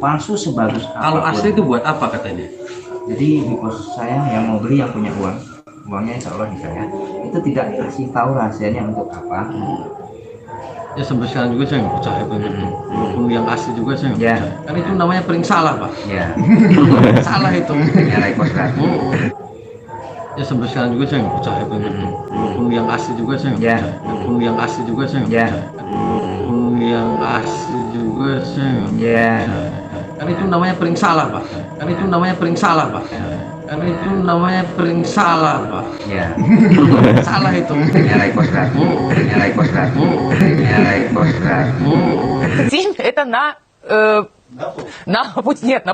palsu sebagus Kalau apapun. asli itu buat apa katanya? Jadi di pos saya yang mau beli yang punya uangnya insya Allah di saya, itu tidak kasih tahu rahasianya untuk apa. Ya sampai sekarang juga saya nggak percaya Bang itu. Walaupun yang asli juga saya nggak Ya. percaya. Kan itu namanya paling salah Pak. Ya, Salah itu. nilai kosrat. Ya sampai sekarang juga saya nggak percaya Bang itu. Walaupun yang asli juga saya nggak Ya. percaya. Walaupun yang asli juga saya nggak Ya. percaya. Walaupun yang asli juga saya nggak Ya. percaya. Kan itu namanya paling salah Pak. Kan itu namanya paling salah Pak. Kan itu namanya paling salah Pak. Ya, Salah itu. nilai kosrat. Nilai kosrat. Nilai kosrat. 7 это на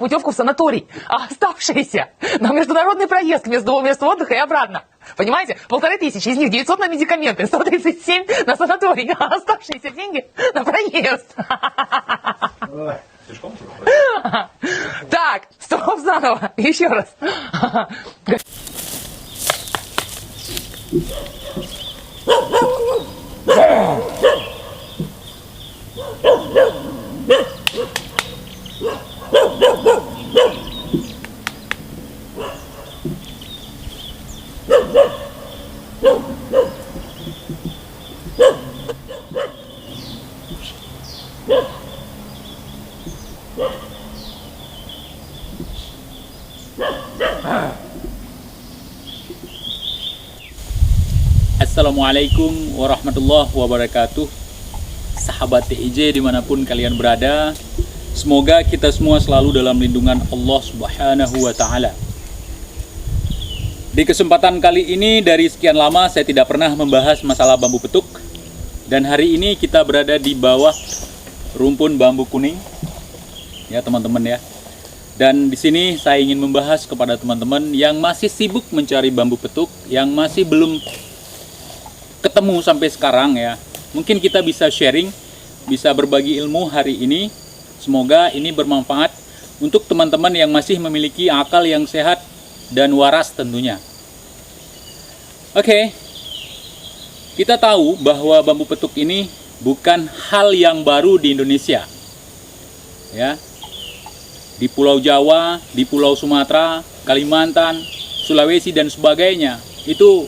путевку в санаторий, а оставшиеся на международный проезд к месту отдыха и обратно. Понимаете? 1500, из них 900 на медикаменты, 137 на санаторий, а оставшиеся деньги на проезд. Так, стоп заново, еще раз. Assalamualaikum warahmatullahi wabarakatuh. Sahabat TIJ dimanapun kalian berada, semoga kita semua selalu dalam lindungan Allah Subhanahu wa Ta'ala. Di kesempatan kali ini, dari sekian lama saya tidak pernah membahas masalah bambu petuk, dan hari ini kita berada di bawah rumpun bambu kuning, ya teman-teman ya. Dan di sini saya ingin membahas kepada teman-teman yang masih sibuk mencari bambu petuk, yang masih belum ketemu sampai sekarang ya. Mungkin kita bisa sharing, bisa berbagi ilmu hari ini. Semoga ini bermanfaat untuk teman-teman yang masih memiliki akal yang sehat dan waras tentunya. Oke, kita tahu bahwa bambu petuk ini bukan hal yang baru di Indonesia. Ya. Di Pulau Jawa, di Pulau Sumatera, Kalimantan, Sulawesi dan sebagainya, itu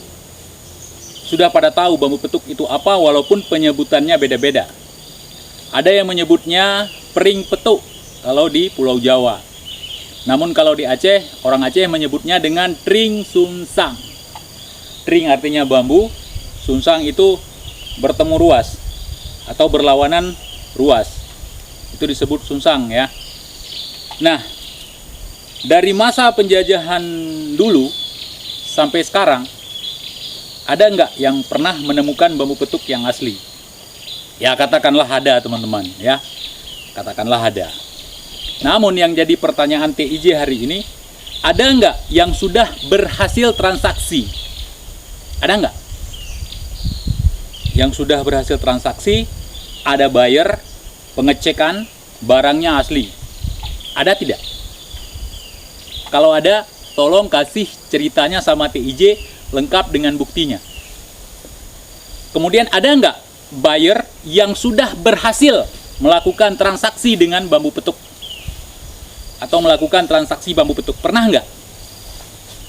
sudah pada tahu bambu petuk itu apa, walaupun penyebutannya beda-beda. Ada yang menyebutnya pering petuk kalau di Pulau Jawa. Namun kalau di Aceh, orang Aceh menyebutnya dengan tring sunsang. Tring artinya bambu, sunsang itu bertemu ruas atau berlawanan ruas. Itu disebut sunsang ya. Nah, dari masa penjajahan dulu sampai sekarang, ada nggak yang pernah menemukan bambu petuk yang asli? Ya katakanlah ada teman-teman ya, katakanlah ada. Namun yang jadi pertanyaan TIJ hari ini, ada nggak yang sudah berhasil transaksi? Ada nggak? Yang sudah berhasil transaksi, ada buyer, pengecekan, barangnya asli. Ada tidak? Kalau ada, tolong kasih ceritanya sama TIJ lengkap dengan buktinya. Kemudian ada nggak buyer yang sudah berhasil melakukan transaksi dengan bambu petuk? Atau melakukan transaksi bambu petuk? Pernah nggak?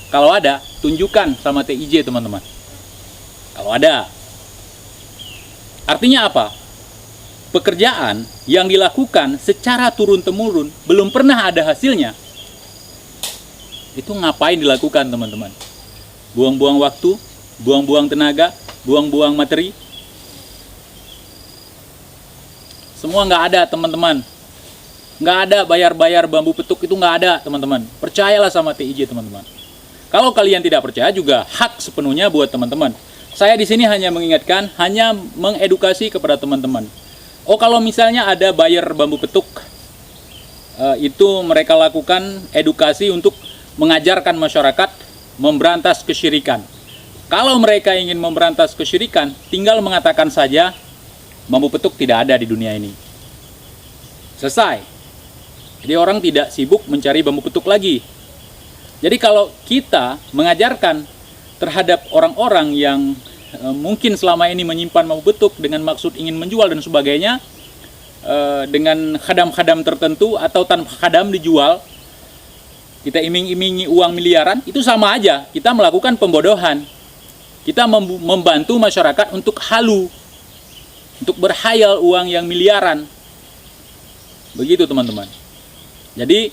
Kalau ada, tunjukkan sama TIJ teman-teman. Kalau ada. Artinya apa? Pekerjaan yang dilakukan secara turun-temurun belum pernah ada hasilnya. Itu ngapain dilakukan teman-teman? Buang-buang waktu, buang-buang tenaga, buang-buang materi. Semua nggak ada teman-teman. Nggak ada bayar-bayar bambu petuk, itu nggak ada teman-teman. Percayalah sama TIJ teman-teman. Kalau kalian tidak percaya juga hak sepenuhnya buat teman-teman. Saya di sini hanya mengingatkan, hanya mengedukasi kepada teman-teman. Oh, kalau misalnya ada buyer bambu petuk, itu mereka lakukan edukasi untuk mengajarkan masyarakat memberantas kesyirikan. Kalau mereka ingin memberantas kesyirikan, tinggal mengatakan saja bambu petuk tidak ada di dunia ini. Selesai. Jadi orang tidak sibuk mencari bambu petuk lagi. Jadi kalau kita mengajarkan terhadap orang-orang yang mungkin selama ini menyimpan bambu petuk dengan maksud ingin menjual dan sebagainya, dengan khadam-khadam tertentu atau tanpa khadam dijual, kita iming-imingi uang miliaran, itu sama aja kita melakukan pembodohan. Kita membantu masyarakat untuk halu, untuk berhayal uang yang miliaran. Begitu teman-teman. Jadi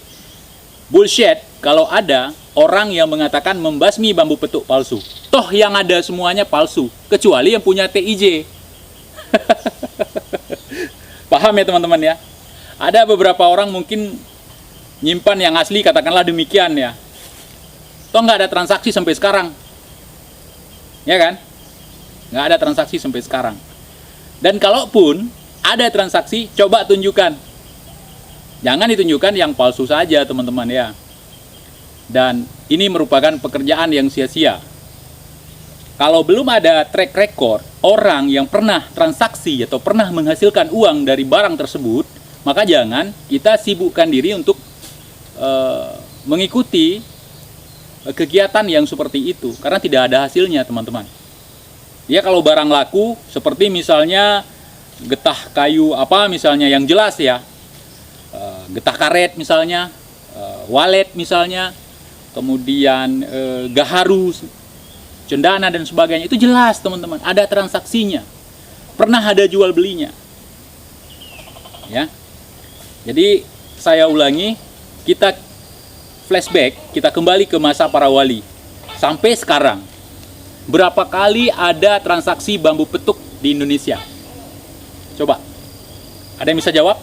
bullshit kalau ada orang yang mengatakan membasmi bambu petuk palsu. Toh yang ada semuanya palsu, kecuali yang punya TIJ. Paham ya teman-teman ya? Ada beberapa orang mungkin nyimpan yang asli, katakanlah demikian ya. Toh nggak ada transaksi sampai sekarang. Ya kan? Nggak ada transaksi sampai sekarang. Dan kalaupun ada transaksi, coba tunjukkan. Jangan ditunjukkan yang palsu saja teman-teman ya. Dan ini merupakan pekerjaan yang sia-sia. Kalau belum ada track record orang yang pernah transaksi atau pernah menghasilkan uang dari barang tersebut, maka jangan kita sibukkan diri untuk mengikuti kegiatan yang seperti itu, karena tidak ada hasilnya teman-teman. Ya kalau barang laku seperti misalnya getah kayu apa misalnya yang jelas ya, getah karet misalnya, walet misalnya, kemudian gaharu, cendana dan sebagainya, itu jelas teman-teman, ada transaksinya, pernah ada jual belinya. Ya, jadi saya ulangi, kita flashback, kita kembali ke masa para wali sampai sekarang. Berapa kali ada transaksi bambu petuk di Indonesia? Coba, ada yang bisa jawab?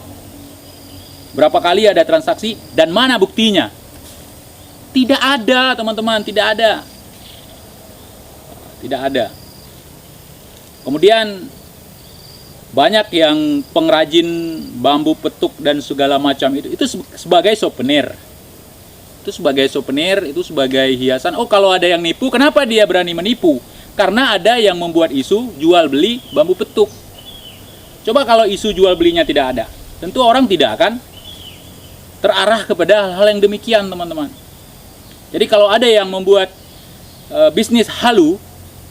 Berapa kali ada transaksi dan mana buktinya? Tidak ada teman-teman, tidak ada. Tidak ada. Kemudian banyak yang pengrajin bambu petuk dan segala macam itu sebagai souvenir. Itu sebagai souvenir, itu sebagai hiasan. Oh, kalau ada yang nipu, kenapa dia berani menipu? Karena ada yang membuat isu jual beli bambu petuk. Coba kalau isu jual belinya tidak ada, tentu orang tidak akan terarah kepada hal yang demikian, teman-teman. Jadi kalau ada yang membuat bisnis halu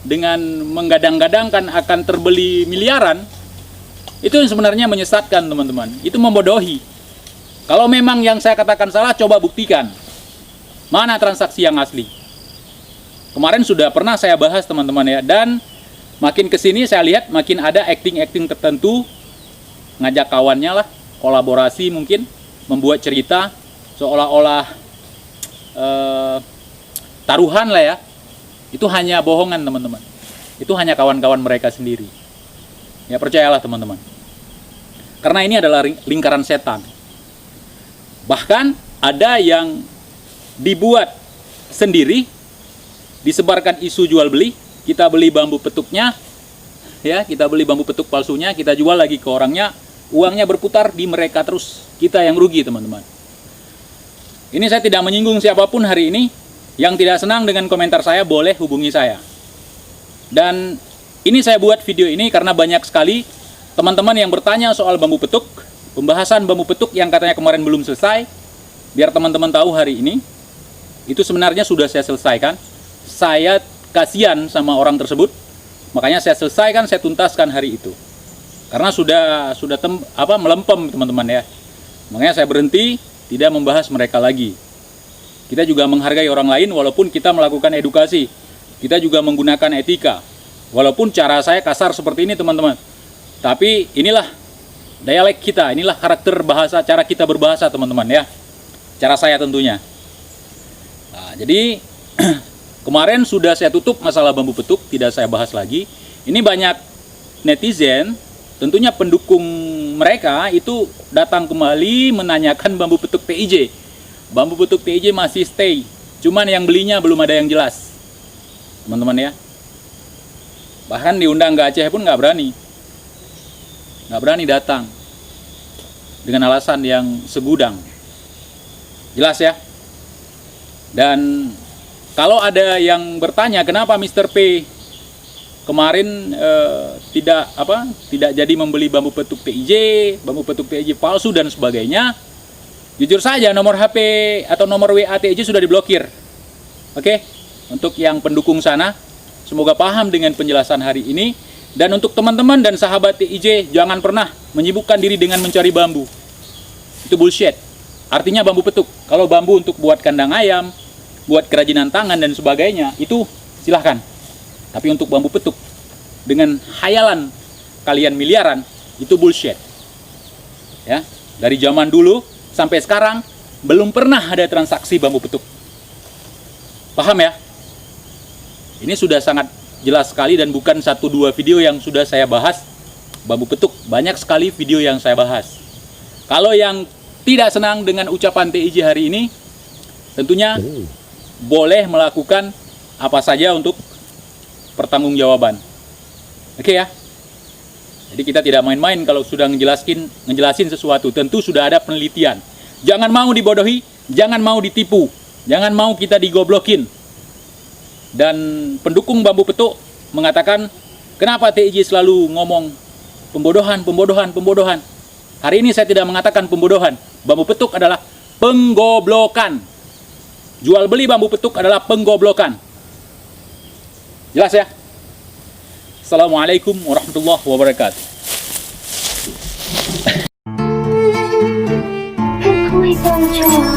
dengan menggadang-gadangkan akan terbeli miliaran, itu sebenarnya menyesatkan teman-teman. Itu membodohi. Kalau memang yang saya katakan salah, coba buktikan. Mana transaksi yang asli? Kemarin sudah pernah saya bahas teman-teman ya. Dan makin kesini saya lihat makin ada acting-acting tertentu. Ngajak kawannya lah, kolaborasi mungkin. Membuat cerita seolah-olah taruhan lah ya. Itu hanya bohongan teman-teman. Itu hanya kawan-kawan mereka sendiri. Ya percayalah teman-teman. Karena ini adalah lingkaran setan. Bahkan ada yang dibuat sendiri, disebarkan isu jual beli, kita beli bambu petuknya, ya kita beli bambu petuk palsunya, kita jual lagi ke orangnya, uangnya berputar di mereka terus, kita yang rugi teman-teman. Ini saya tidak menyinggung siapapun hari ini. Yang tidak senang dengan komentar saya boleh hubungi saya. Dan ini saya buat video ini karena banyak sekali teman-teman yang bertanya soal bambu petuk, pembahasan bambu petuk yang katanya kemarin belum selesai. Biar teman-teman tahu hari ini, itu sebenarnya sudah saya selesaikan. Saya kasihan sama orang tersebut, makanya saya selesaikan, saya tuntaskan hari itu. Karena sudah melempem teman-teman ya. Makanya saya berhenti, tidak membahas mereka lagi. Kita juga menghargai orang lain walaupun kita melakukan edukasi. Kita juga menggunakan etika. Walaupun cara saya kasar seperti ini teman-teman. Tapi inilah dialek kita, inilah karakter bahasa, cara kita berbahasa teman-teman ya. Cara saya tentunya. Nah, jadi kemarin sudah saya tutup masalah bambu petuk, tidak saya bahas lagi. Ini banyak netizen, tentunya pendukung mereka itu datang kembali menanyakan bambu petuk TIJ. Bambu petuk TIJ masih stay, cuman yang belinya belum ada yang jelas, teman-teman ya. Bahkan diundang ke Aceh pun nggak berani datang dengan alasan yang segudang, jelas ya. Dan kalau ada yang bertanya kenapa Mr. P kemarin tidak jadi membeli bambu petuk TIJ palsu dan sebagainya. Jujur saja nomor HP atau nomor WA TIJ sudah diblokir. Oke? Untuk yang pendukung sana, semoga paham dengan penjelasan hari ini. Dan untuk teman-teman dan sahabat TIJ, jangan pernah menyibukkan diri dengan mencari bambu. Itu bullshit. Artinya bambu petuk. Kalau bambu untuk buat kandang ayam, buat kerajinan tangan dan sebagainya, itu silahkan. Tapi untuk bambu petuk dengan hayalan kalian miliaran, itu bullshit. Ya, dari zaman dulu sampai sekarang belum pernah ada transaksi bambu petuk. Paham ya? Ini sudah sangat jelas sekali dan bukan 1-2 video yang sudah saya bahas bambu petuk. Banyak sekali video yang saya bahas. Kalau yang tidak senang dengan ucapan TIJ hari ini, tentunya boleh melakukan apa saja untuk pertanggungjawaban. Oke ya? Jadi kita tidak main-main kalau sudah ngejelasin sesuatu. Tentu sudah ada penelitian. Jangan mau dibodohi, jangan mau ditipu, jangan mau kita digoblokin. Dan pendukung bambu petuk mengatakan, kenapa TIJ selalu ngomong pembodohan, pembodohan, pembodohan. Hari ini saya tidak mengatakan pembodohan. Bambu petuk adalah penggoblokan. Jual beli bambu petuk adalah penggoblokan. Jelas ya? Assalamualaikum warahmatullahi wabarakatuh. Hãy subscribe cho